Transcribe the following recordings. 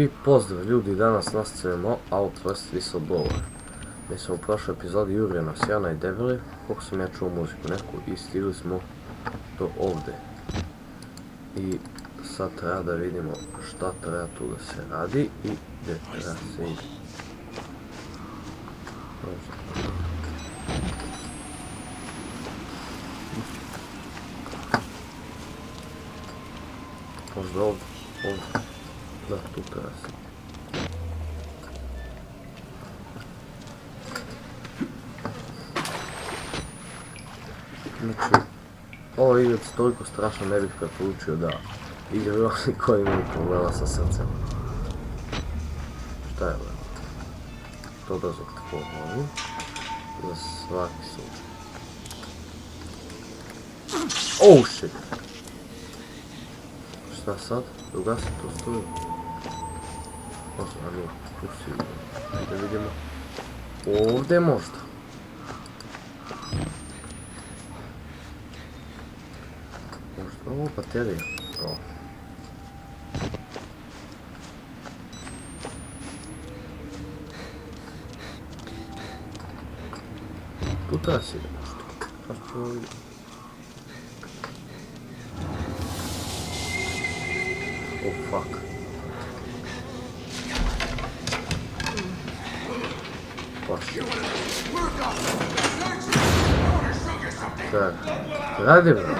I pozdrav ljudi, danas nastavljamo Outlast Whistleblower. Mi smo u prošloj epizodi Jurije nas Jana i Debeli, koliko sam ja čuo muziku neku i stigli smo do ovdje. I sad treba da vidimo šta treba tu da se radi i gdje treba se ide. Možda ovdje. Da, tu treba se. Znači, ovo igrac toliko strašno ne bih preporučio da igraju oni koji imaju problema sa srcem. Šta je ovo? To da zatvorim. Za svaki slučaj. Oh shit! Šta sad? Ugasi to struju. Možda, a nije, tu si vidio. Da vidimo. Ovdje možda. Možda ovo baterija. O. Tu treba si ide možda. Kako ovo ide? Oh fuck. Paš. Šta radi bro?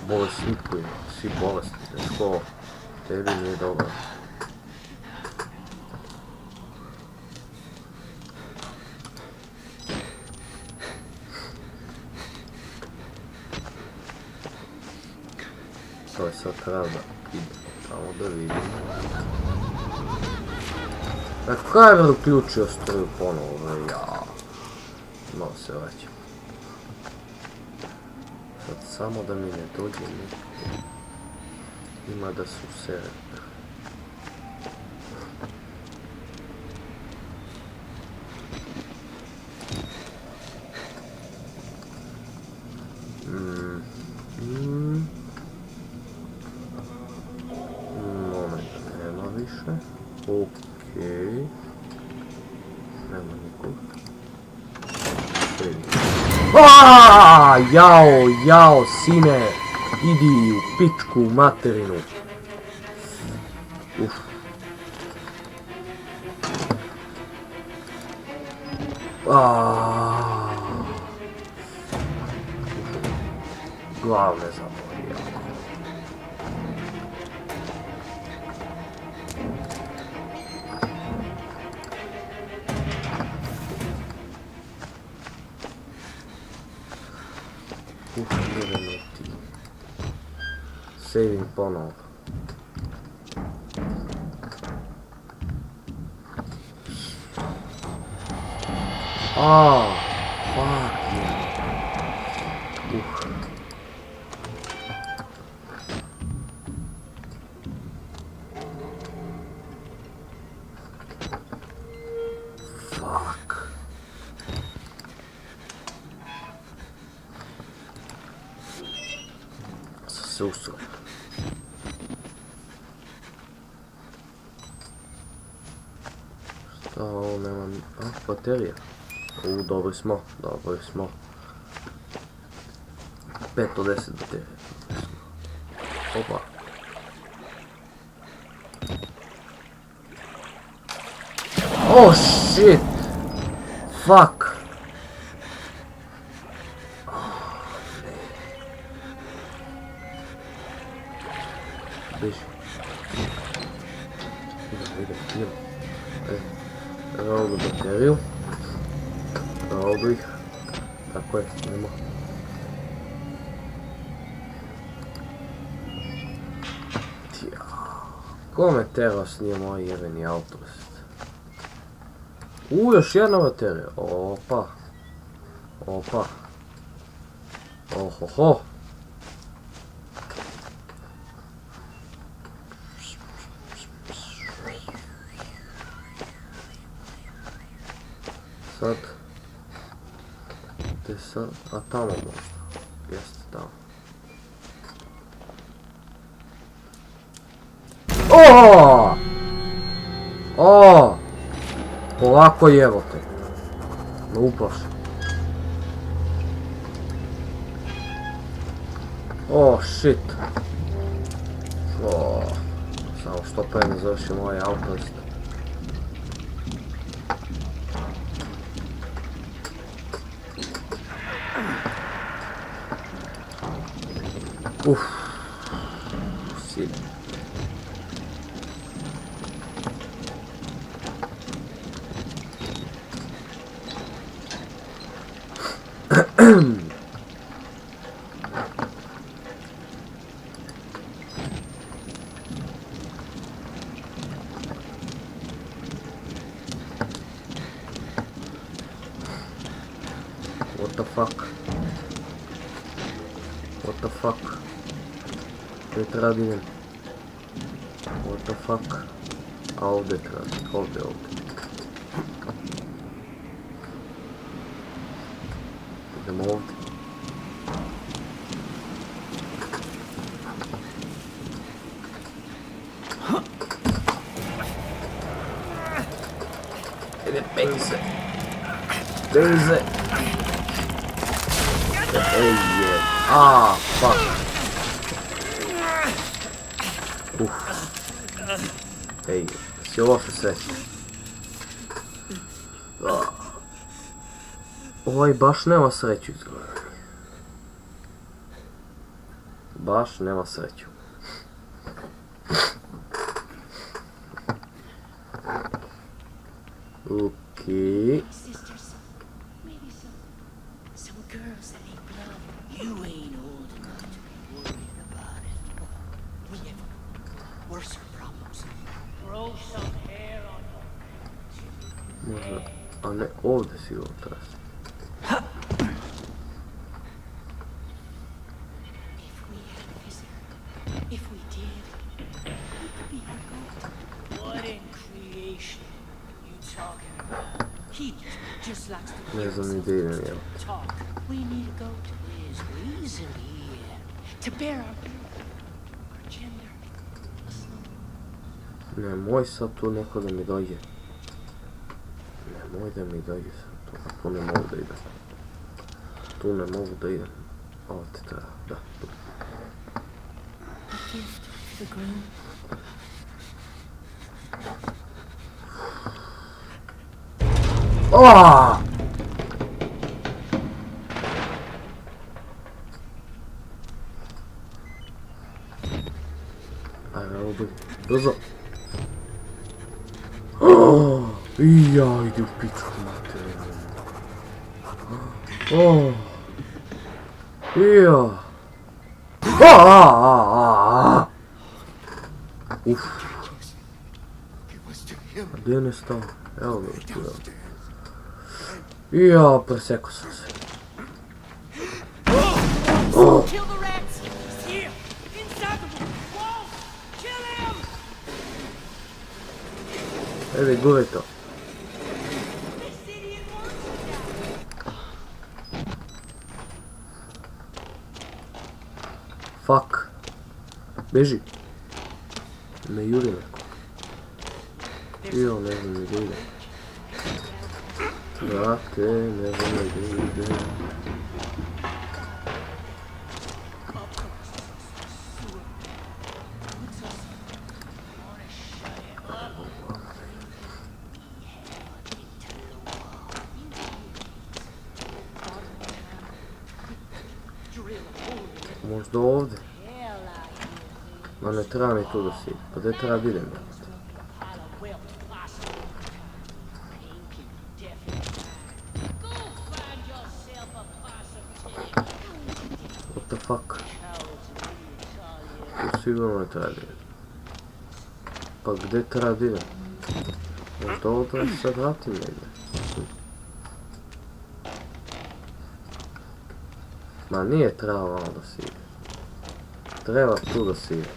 Bolesni koji, svi bolesni, dečko, tebi nije dobro. To je sad pravda, idemo tamo da vidimo. Kako je bro uključio struju ponovo, ja. Malo se vraćam. Sad samo da mi ne dođe niko. Ima da su sere. Moment, nema više. Okej. Nema nikog. Jao, sine, idi u pičku materinu. Uf. Glav me zaboli, jao. Idemo ti. Saving ponovo. Fuck yeah. Fuck. Se usro. Šta ovo nema... baterija. Dobri smo. 5 od 10 baterija. Opa. Oh shit! Fuck! Biši. Idem. Evo ovu bateriju. Ovdje ih. Tako je, snimo. Kome tero snijemo ovaj jebeni Outlast? Još jedna baterija. Opa. Ohoho. Sad. Gdje sad? A tamo možda. Jeste tamo. O! O! Polako jevo te. Ne uplaši. O, shit. O, samo što pa ne završim ovaj auto isto. Uff. Sile. What the fuck? What the fuck? Gdje treba da idem? What the fuck? A ovdje treba, ovdje. Idemo ovdje. Ide penze. Penze. Ej je. Ah, fuck. Ej, si loše sreće. Ovaj baš nema sreću izgleda. Baš nema sreću. Okej. Možda, a ne ovdje sigurno treba. Ne znam ni gdje idem, jel? Nemoj sad tu neko da mi dođe. Nemoj da mi dođe sad tu. Tu ne mogu da idem. Tu ne mogu da idem. Ovdje treba, da, tu. Aaaa! Ajde, ovo bi... Brzo! Ja, ide u pičku materiju. Ja. Uff. A gdje je nestao? Evo ga tu. Ja, preseko sam se. Ajde, guraj to. Fuck. Beži. Me juri neko. Jo, ne znam gdje ide. Brate, ne znam gdje ide. Možda ovdje. Ma ne treba mi tu da si. Pa gdje treba da idem? What the fuck? Tu sigurno ne treba da idem. Pa gdje treba da idem? Možda ovdje se vratim negdje. Ma nije trebalo malo da si ide. Treba tu da si ide.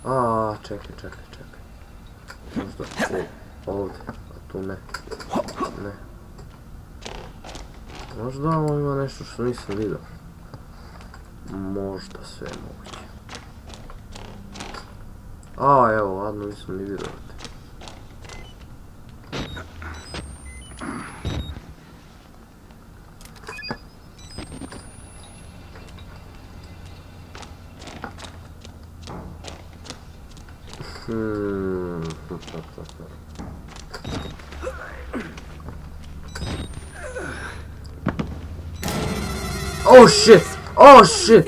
Aaaa, čekaj. Možda ovdje, a tu ne. Ne. Možda ovo ima nešto što nisam vidio. Možda sve je moguće. A, evo, ladno, nisam ni vidio. Oh shit! Oh shit!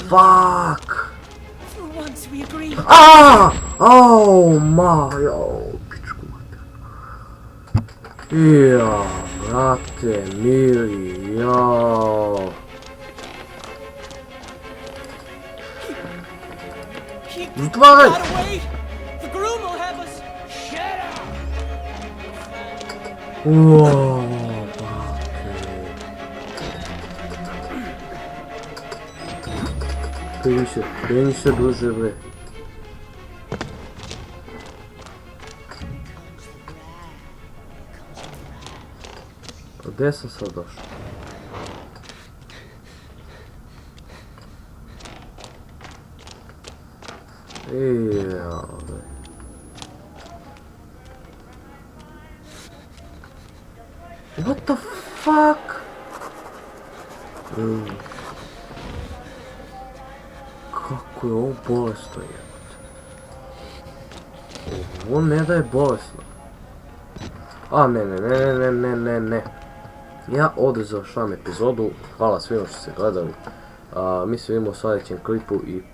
Fuck! For once we agree. Ah! Oh ma, jo, pičku mater. Ja, brate, mili, jao. Keep Zatvaraj! that away. The groom will have us. Shut up. Uo, brate. Kreni se duže, bre. Gdje sam sad došao? What the fuck? Kako je ovo bolesno, jebote? Ovo ne da je bolesno. A ne. Ja ovdje završavam epizodu. Hvala svima što ste gledali. Mi se vidimo u sljedećem klipu i pozdrav.